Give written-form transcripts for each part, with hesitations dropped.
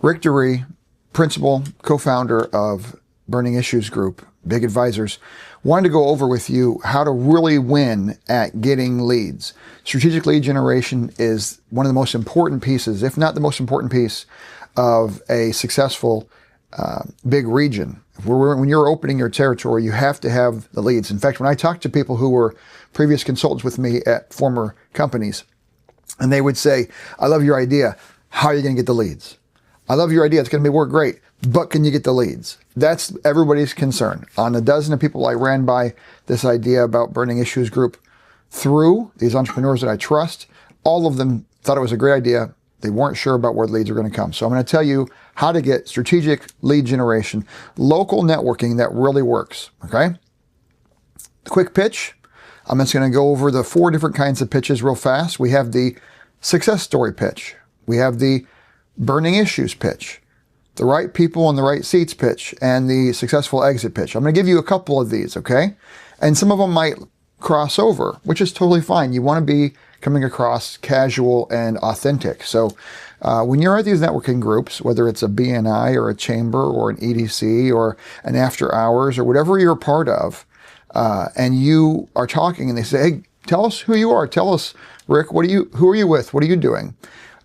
Rick DeRee, principal, co-founder of Burning Issues Group, Big Advisors, wanted to go over with you how to really win at getting leads. Strategic lead generation is one of the most important pieces, if not the most important piece, of a successful big region. When you're opening your territory, you have to have the leads. In fact, when I talk to people who were previous consultants with me at former companies, and they would say, I love your idea. How are you going to get the leads? I love your idea. It's going to work great. But can you get the leads? That's everybody's concern. On a dozen of people I ran by this idea about Burning Issues Group through, these entrepreneurs that I trust, all of them thought it was a great idea. They weren't sure about where the leads are going to come. So I'm going to tell you how to get strategic lead generation, local networking that really works, okay? The quick pitch. I'm just going to go over the 4 different kinds of pitches real fast. We have the success story pitch. We have the burning issues pitch, the right people in the right seats pitch, and the successful exit pitch. I'm going to give you a couple of these, okay? And some of them might cross over, which is totally fine. You want to be coming across casual and authentic. So when you're at these networking groups, whether it's a BNI or a chamber or an EDC or an after hours or whatever you're a part of, and you are talking and they say, hey, tell us who you are. Tell us, Rick, who are you with? What are you doing?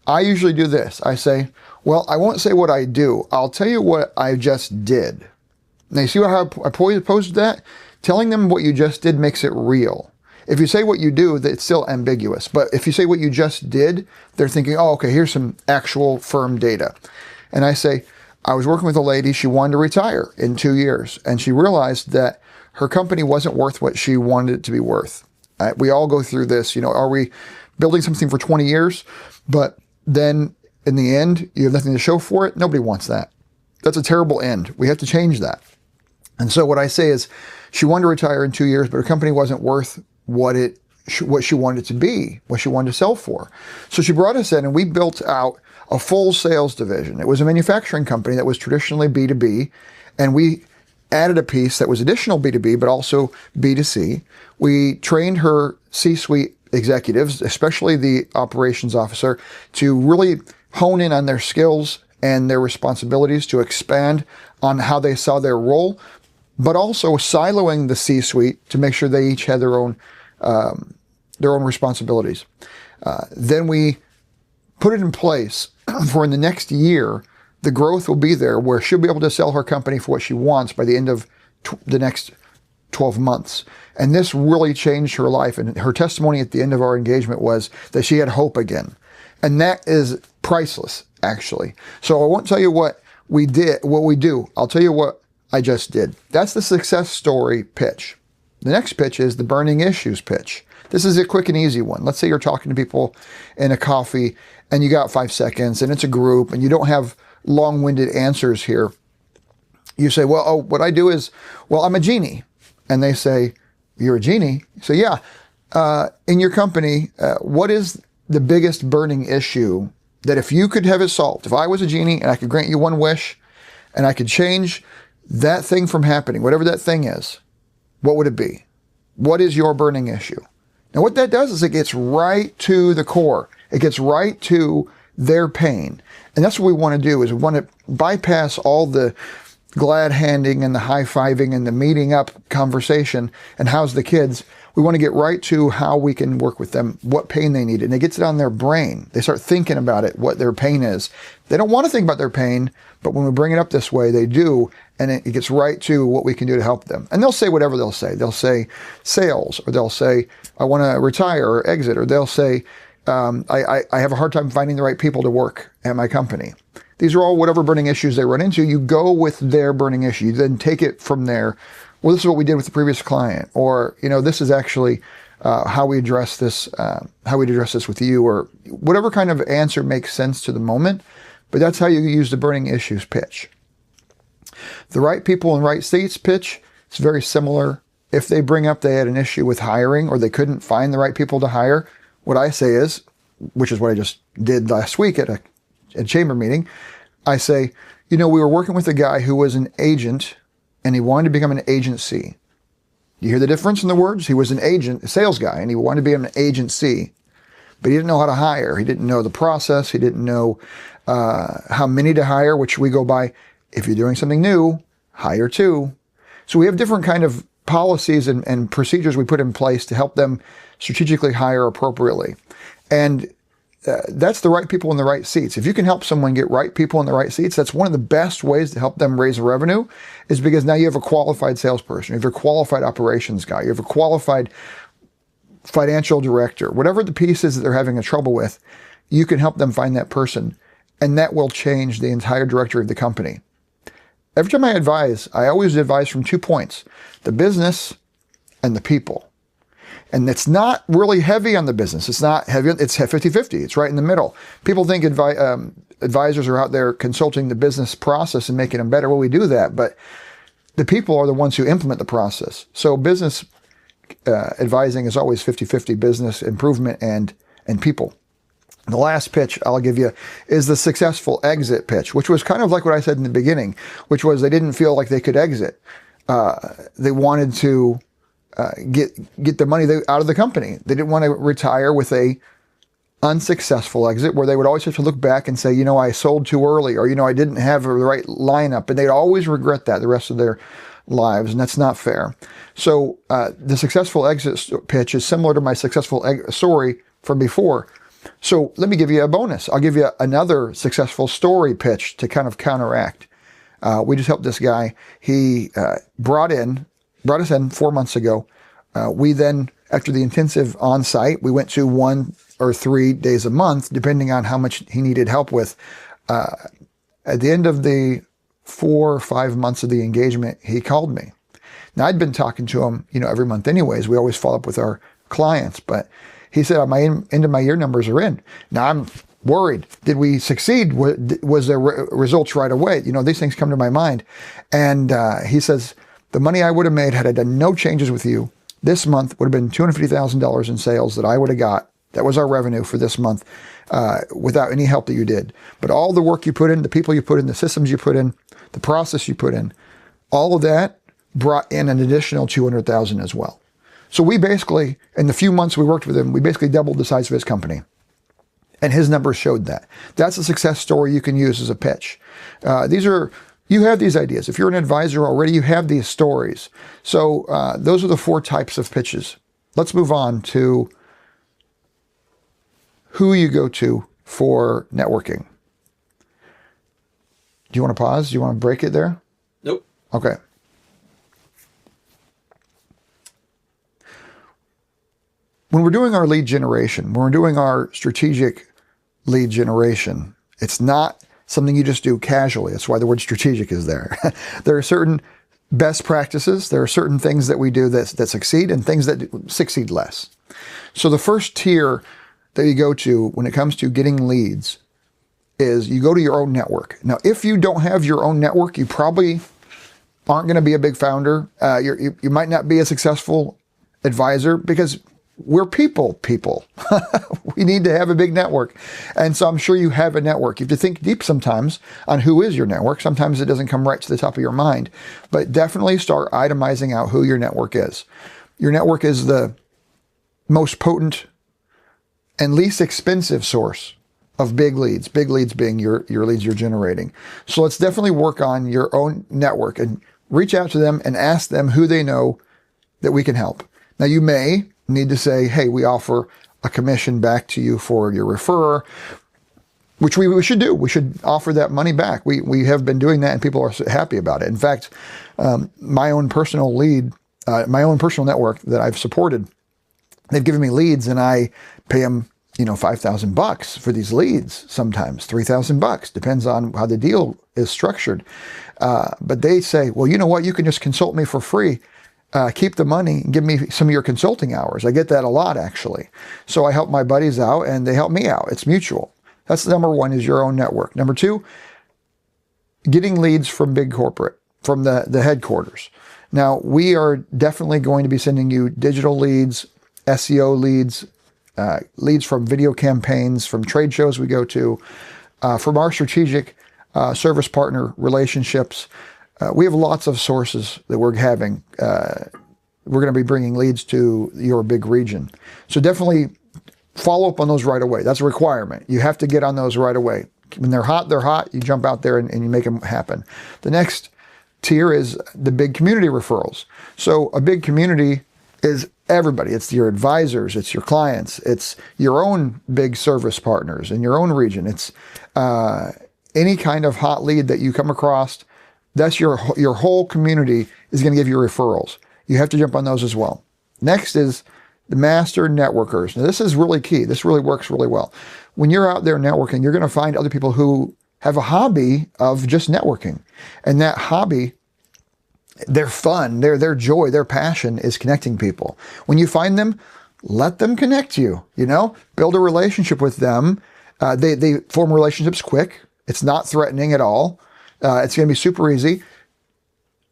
I usually do this. I say, well, I won't say what I do. I'll tell you what I just did. Now, you see how I posed that? Telling them what you just did makes it real. If you say what you do, it's still ambiguous. But if you say what you just did, they're thinking, oh, okay, here's some actual firm data. And I say, I was working with a lady, she wanted to retire in 2 years. And she realized that her company wasn't worth what she wanted it to be worth. We all go through this, are we building something for 20 years? But then in the end, you have nothing to show for it. Nobody wants that. That's a terrible end. We have to change that. And so what I say is she wanted to retire in 2 years, but her company wasn't worth what she wanted it to be, what she wanted to sell for. So she brought us in and we built out a full sales division. It was a manufacturing company that was traditionally B2B, and we added a piece that was additional B2B, but also B2C. We trained her C-suite executives, especially the operations officer, to really hone in on their skills and their responsibilities, to expand on how they saw their role, but also siloing the C-suite to make sure they each had their own responsibilities. Then we put it in place for in the next year, the growth will be there where she'll be able to sell her company for what she wants by the end of the next 12 months. And this really changed her life. And her testimony at the end of our engagement was that she had hope again. And that is priceless, actually. So I won't tell you what we do. I'll tell you what I just did. That's the success story pitch. The next pitch is the burning issues pitch. This is a quick and easy one. Let's say you're talking to people in a coffee and you got 5 seconds and it's a group and you don't have long-winded answers here. You say, well, what I do is, well, I'm a genie. And they say, you're a genie? So yeah, in your company, what is the biggest burning issue that if you could have it solved, if I was a genie and I could grant you one wish and I could change that thing from happening, whatever that thing is, what would it be? What is your burning issue? Now what that does is it gets right to the core. It gets right to their pain. And that's what we want to do, is we want to bypass all the glad handing and the high-fiving and the meeting up conversation and how's the kids. We want to get right to how we can work with them, what pain they need. And it gets it on their brain. They start thinking about it, what their pain is. They don't want to think about their pain, but when we bring it up this way, they do. And it gets right to what we can do to help them. And they'll say whatever they'll say. They'll say sales, or they'll say, I want to retire or exit, or they'll say, I have a hard time finding the right people to work at my company. These are all whatever burning issues they run into. You go with their burning issue. You then take it from there. Well, this is what we did with the previous client, or this is actually how we address this. How we address this with you, or whatever kind of answer makes sense to the moment. But that's how you use the burning issues pitch. The right people in right seats pitch. It's very similar. If they bring up they had an issue with hiring or they couldn't find the right people to hire, what I say is, which is what I just did last week at a chamber meeting, I say, we were working with a guy who was an agent and he wanted to become an agency. You hear the difference in the words? He was an agent, a sales guy, and he wanted to be an agency. but he didn't know how to hire. He didn't know the process. He didn't know how many to hire, which we go by, if you're doing something new, hire two. So we have different kind of policies and procedures we put in place to help them strategically hire appropriately. And that's the right people in the right seats. If you can help someone get right people in the right seats, that's one of the best ways to help them raise revenue, is because now you have a qualified salesperson, you have a qualified operations guy, you have a qualified financial director, whatever the piece is that they're having a trouble with, you can help them find that person, and that will change the entire directory of the company. Every time I advise, I always advise from 2 points: the business and the people. And it's not really heavy on the business. It's not heavy. It's 50-50. It's right in the middle. People think advisors are out there consulting the business process and making them better. Well, we do that, but the people are the ones who implement the process. So business advising is always 50-50, business improvement and people. The last pitch I'll give you is the successful exit pitch, which was kind of like what I said in the beginning, which was they didn't feel like they could exit. They wanted to get the money out of the company. They didn't want to retire with a unsuccessful exit where they would always have to look back and say, you know, I sold too early, or, you know, I didn't have the right lineup, and they'd always regret that the rest of their lives, and that's not fair. So the successful exit pitch is similar to my successful story from before. So let me give you a bonus. I'll give you another successful story pitch to kind of counteract. We just helped this guy. He brought us in 4 months ago. We then, after the intensive on-site, we went to 1 or 3 days a month, depending on how much he needed help with. At the end of the 4 or 5 months of the engagement, he called me. Now, I'd been talking to him, you know, every month anyways. We always follow up with our clients, but he said, my end of my year numbers are in. Now, I'm worried. Did we succeed? Was there results right away? You know, these things come to my mind. And he says, the money I would have made had I done no changes with you this month would have been $250,000 in sales that I would have got. That was our revenue for this month without any help that you did. But all the work you put in, the people you put in, the systems you put in, the process you put in, all of that brought in an additional $200,000 as well. So we basically, in the few months we worked with him, we basically doubled the size of his company. And his numbers showed that. That's a success story you can use as a pitch. You have these ideas. If you're an advisor already, you have these stories. So those are the 4 types of pitches. Let's move on to who you go to for networking. Do you want to pause? Do you want to break it there? Nope. Okay. When we're doing our lead generation, when we're doing our strategic lead generation, it's not something you just do casually. That's why the word strategic is there. There are certain best practices. There are certain things that we do that succeed and things that succeed less. So the first tier that you go to when it comes to getting leads is you go to your own network. Now, if you don't have your own network, you probably aren't going to be a big founder. You might not be a successful advisor because we're people. We need to have a big network. And so I'm sure you have a network. You have to think deep sometimes on who is your network. Sometimes it doesn't come right to the top of your mind, but definitely start itemizing out who your network is. Your network is the most potent and least expensive source of big leads being your leads you're generating. So let's definitely work on your own network and reach out to them and ask them who they know that we can help. Now, you may need to say, hey, we offer a commission back to you for your referrer, which we should do. We should offer that money back. We have been doing that and people are happy about it. In fact, my own personal network that I've supported, they've given me leads and I pay them, $5,000 for these leads, sometimes $3,000, depends on how the deal is structured. But they say, well, you know what? You can just consult me for free. Keep the money and give me some of your consulting hours. I get that a lot, actually. So I help my buddies out and they help me out. It's mutual. That's number 1, is your own network. Number 2, getting leads from big corporate, from the headquarters. Now, we are definitely going to be sending you digital leads, SEO leads, leads from video campaigns, from trade shows we go to, from our strategic service partner relationships. We have lots of sources that we're having. We're going to be bringing leads to your big region. So definitely follow up on those right away. That's a requirement. You have to get on those right away. When they're hot, they're hot. You jump out there and you make them happen. The next tier is the big community referrals. So a big community is everybody. It's your advisors, it's your clients, it's your own big service partners in your own region. It's any kind of hot lead that you come across. That's your whole community is going to give you referrals. You have to jump on those as well. Next is the master networkers. Now this is really key. This really works really well. When you're out there networking, you're going to find other people who have a hobby of just networking. And that hobby, their fun, their joy, their passion is connecting people. When you find them, let them connect you, build a relationship with them. They form relationships quick. It's not threatening at all. It's going to be super easy.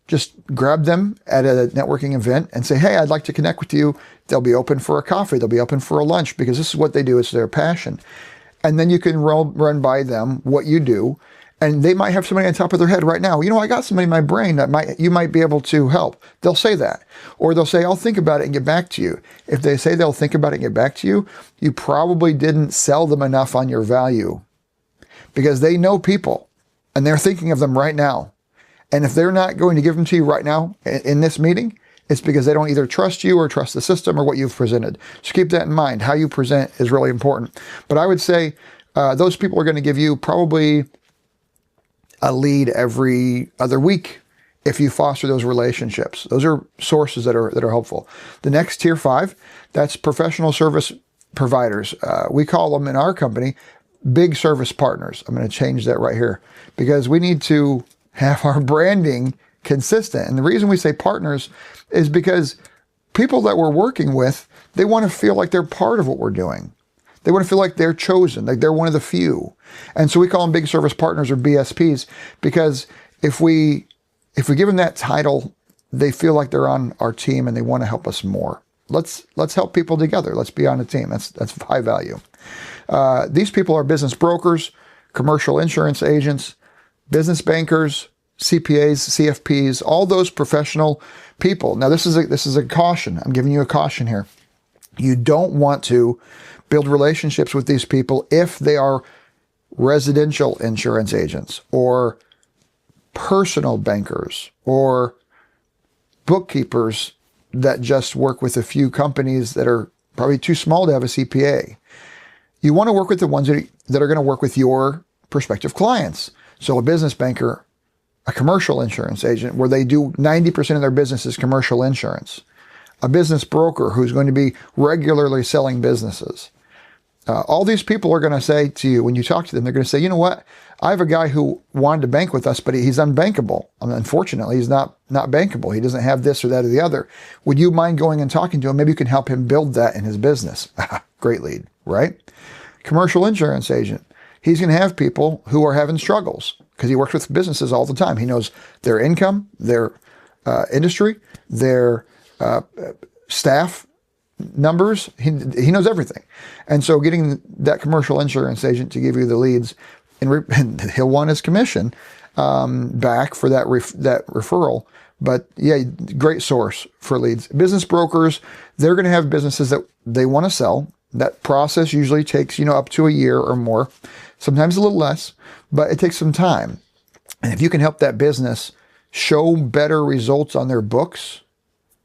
Just grab them at a networking event and say, hey, I'd like to connect with you. They'll be open for a coffee. They'll be open for a lunch because this is what they do. It's their passion. And then you can run by them what you do. And they might have somebody on top of their head right now. I got somebody in my brain that you might be able to help. They'll say that. Or they'll say, I'll think about it and get back to you. If they say they'll think about it and get back to you, you probably didn't sell them enough on your value because they know people and they're thinking of them right now. And if they're not going to give them to you right now in this meeting, it's because they don't either trust you or trust the system or what you've presented. So keep that in mind. How you present is really important. But I would say those people are going to give you probably a lead every other week if you foster those relationships. Those are sources that are helpful. The next tier 5, that's professional service providers. We call them in our company big service partners. I'm going to change that right here because we need to have our branding consistent. And the reason we say partners is because people that we're working with, they want to feel like they're part of what we're doing. They want to feel like they're chosen, like they're one of the few. And so we call them big service partners or BSPs because if we give them that title, they feel like they're on our team and they want to help us more. Let's help people together. Let's be on a team. That's high value. These people are business brokers, commercial insurance agents, business bankers, CPAs, CFPs, all those professional people. Now this is a caution. I'm giving you a caution here. You don't want to build relationships with these people if they are residential insurance agents or personal bankers or bookkeepers that just work with a few companies that are probably too small to have a CPA. You want to work with the ones that are going to work with your prospective clients. So a business banker, a commercial insurance agent where they do 90% of their business is commercial insurance. A business broker who's going to be regularly selling businesses. All these people are going to say to you, when you talk to them, they're going to say, you know what? I have a guy who wanted to bank with us, but he's unbankable. Unfortunately, he's not bankable. He doesn't have this or that or the other. Would you mind going and talking to him? Maybe you can help him build that in his business. Great lead, right? Commercial insurance agent. He's going to have people who are having struggles because he works with businesses all the time. He knows their income, their industry, their staff numbers. He knows everything. And so getting that commercial insurance agent to give you the leads, and he'll want his commission back for that referral. But yeah, great source for leads. Business brokers, they're going to have businesses that they want to sell. That process usually takes, up to a year or more, sometimes a little less, but it takes some time. And if you can help that business show better results on their books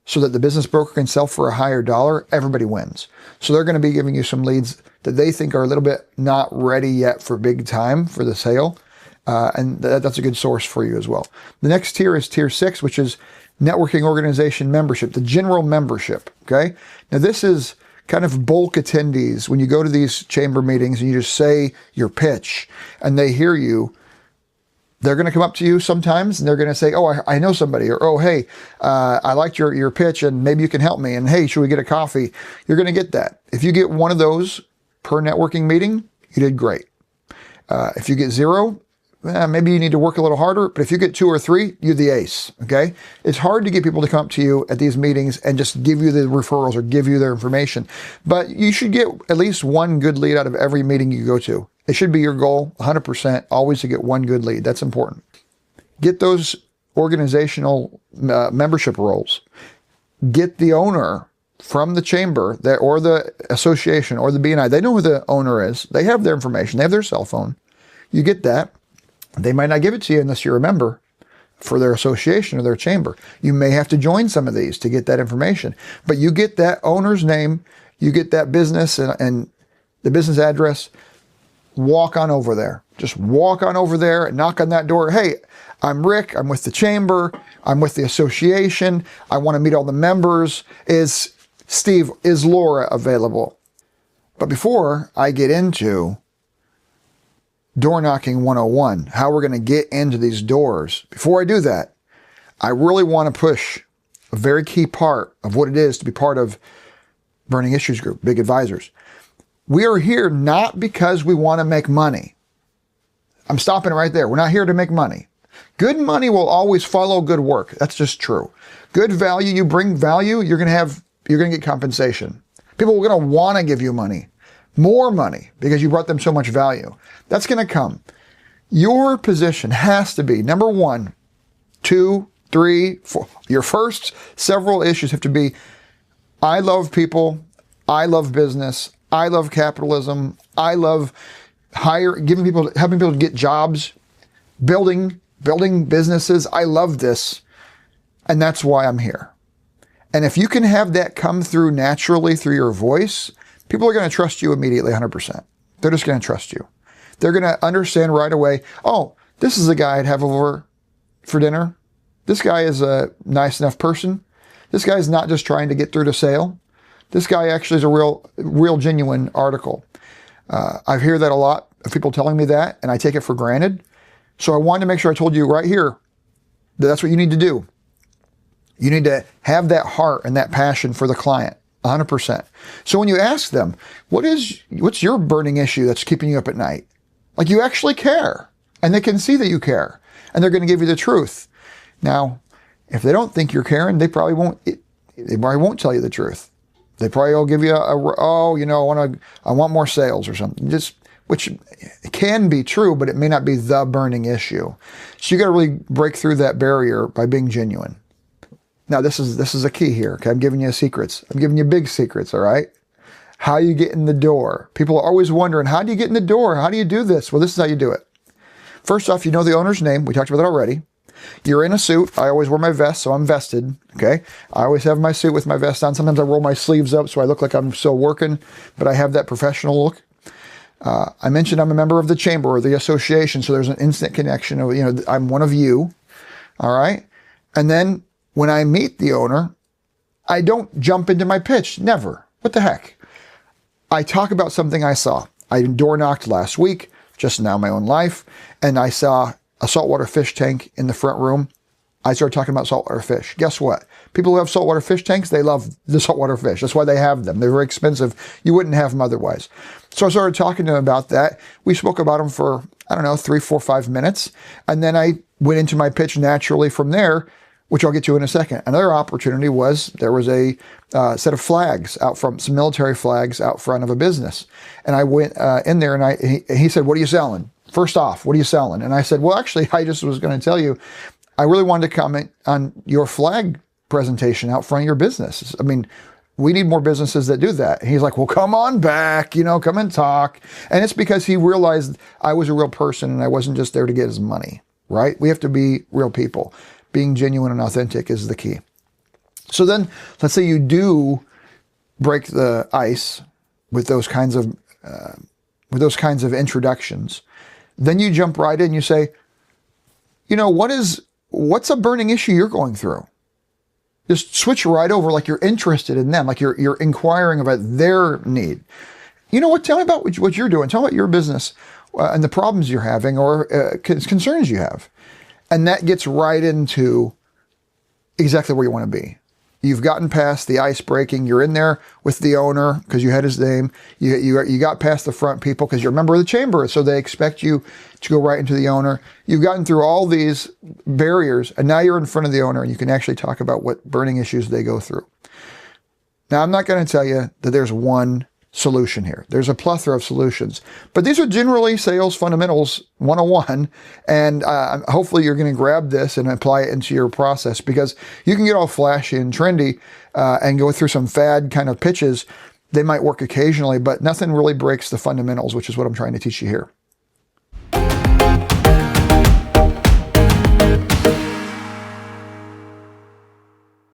so that the business broker can sell for a higher dollar, everybody wins. So they're going to be giving you some leads that they think are a little bit not ready yet for big time for the sale. And that's a good source for you as well. The next tier is tier 6, which is networking organization membership, the general membership. Okay. Now this is kind of bulk attendees. When you go to these chamber meetings and you just say your pitch and they hear you, they're going to come up to you sometimes and they're going to say, oh, I know somebody, or, oh, hey, I liked your pitch and maybe you can help me. And hey, should we get a coffee? You're going to get that. If you get one of those per networking meeting, you did great. If you get 0, maybe you need to work a little harder, but if you get 2 or 3, you're the ace, okay? It's hard to get people to come up to you at these meetings and just give you the referrals or give you their information, but you should get at least one good lead out of every meeting you go to. It should be your goal, 100%, always to get one good lead. That's important. Get those organizational membership roles. Get the owner from the chamber or the association or the BNI. They know who the owner is. They have their information. They have their cell phone. You get that. They might not give it to you unless you're a member for their association or their chamber. You may have to join some of these to get that information. But you get that owner's name, you get that business and the business address, walk on over there. Just walk on over there and knock on that door. Hey, I'm Rick. I'm with the chamber. I'm with the association. I want to meet all the members. Is Laura available? But before I get into door knocking 101, how we're going to get into these doors, before I do that, I really want to push a very key part of what it is to be part of Burning Issues Group, Big Advisors. We are here not because we want to make money. I'm stopping right there. We're not here to make money. Good money will always follow good work. That's just true. Good value, you bring value, you're going to get compensation. People are going to want to give you money, more money, because you brought them so much value. That's going to come. Your position has to be number 1, 2, 3, 4. Your first several issues have to be, I love people. I love business. I love capitalism. I love helping people to get jobs, building businesses. I love this. And that's why I'm here. And if you can have that come through naturally through your voice, people are going to trust you immediately 100%. They're just going to trust you. They're going to understand right away, oh, this is a guy I'd have over for dinner. This guy is a nice enough person. This guy is not just trying to get through the sale. This guy actually is a real genuine article. I hear that a lot of people telling me that, and I take it for granted. So I wanted to make sure I told you right here that that's what you need to do. You need to have that heart and that passion for the client, 100%. So when you ask them, what's your burning issue that's keeping you up at night? Like, you actually care, and they can see that you care, and they're going to give you the truth. Now, if they don't think you're caring, they probably won't tell you the truth. They probably will give you I want more sales or something, which can be true, but it may not be the burning issue. So you got to really break through that barrier by being genuine. Now, this is a key here. Okay, I'm giving you secrets. I'm giving you big secrets. All right. How you get in the door. People are always wondering, how do you get in the door? How do you do this? Well, this is how you do it. First off, you know the owner's name. We talked about that already. You're in a suit. I always wear my vest, so I'm vested. Okay. I always have my suit with my vest on. Sometimes I roll my sleeves up so I look like I'm still working, but I have that professional look. I mentioned I'm a member of the chamber or the association, so there's an instant connection of, I'm one of you. All right. And then when I meet the owner, I don't jump into my pitch. Never. What the heck? I talk about something I saw. I door knocked last week, just now in my own life, and I saw a saltwater fish tank in the front room. I started talking about saltwater fish. Guess what? People who have saltwater fish tanks, they love the saltwater fish. That's why they have them. They're very expensive. You wouldn't have them otherwise. So I started talking to him about that. We spoke about them for, 3, 4, 5 minutes. And then I went into my pitch naturally from there, which I'll get to in a second. Another opportunity was there was a set of flags out front, some military flags out front of a business. And I went in there and he said, "What are you selling? First off, what are you selling?" And I said, "Well, actually, I just was going to tell you, I really wanted to comment on your flag presentation out front of your business. I mean, we need more businesses that do that." And he's like, "Well, come on back, come and talk." And it's because he realized I was a real person and I wasn't just there to get his money, right? We have to be real people. Being genuine and authentic is the key. So then, let's say you do break the ice with those kinds of introductions. Then you jump right in. You say, what's a burning issue you're going through? Just switch right over, like you're interested in them, like you're inquiring about their need. You know what? Tell me about what you're doing. Tell me about your business and the problems you're having or concerns you have. And that gets right into exactly where you want to be. You've gotten past the ice breaking. You're in there with the owner because you had his name. You got past the front people because you're a member of the chamber, so they expect you to go right into the owner. You've gotten through all these barriers, and now you're in front of the owner, and you can actually talk about what burning issues they go through. Now, I'm not going to tell you that there's one solution here. There's a plethora of solutions, but these are generally sales fundamentals 101. And hopefully you're going to grab this and apply it into your process, because you can get all flashy and trendy and go through some fad kind of pitches. They might work occasionally, but nothing really breaks the fundamentals, which is what I'm trying to teach you here.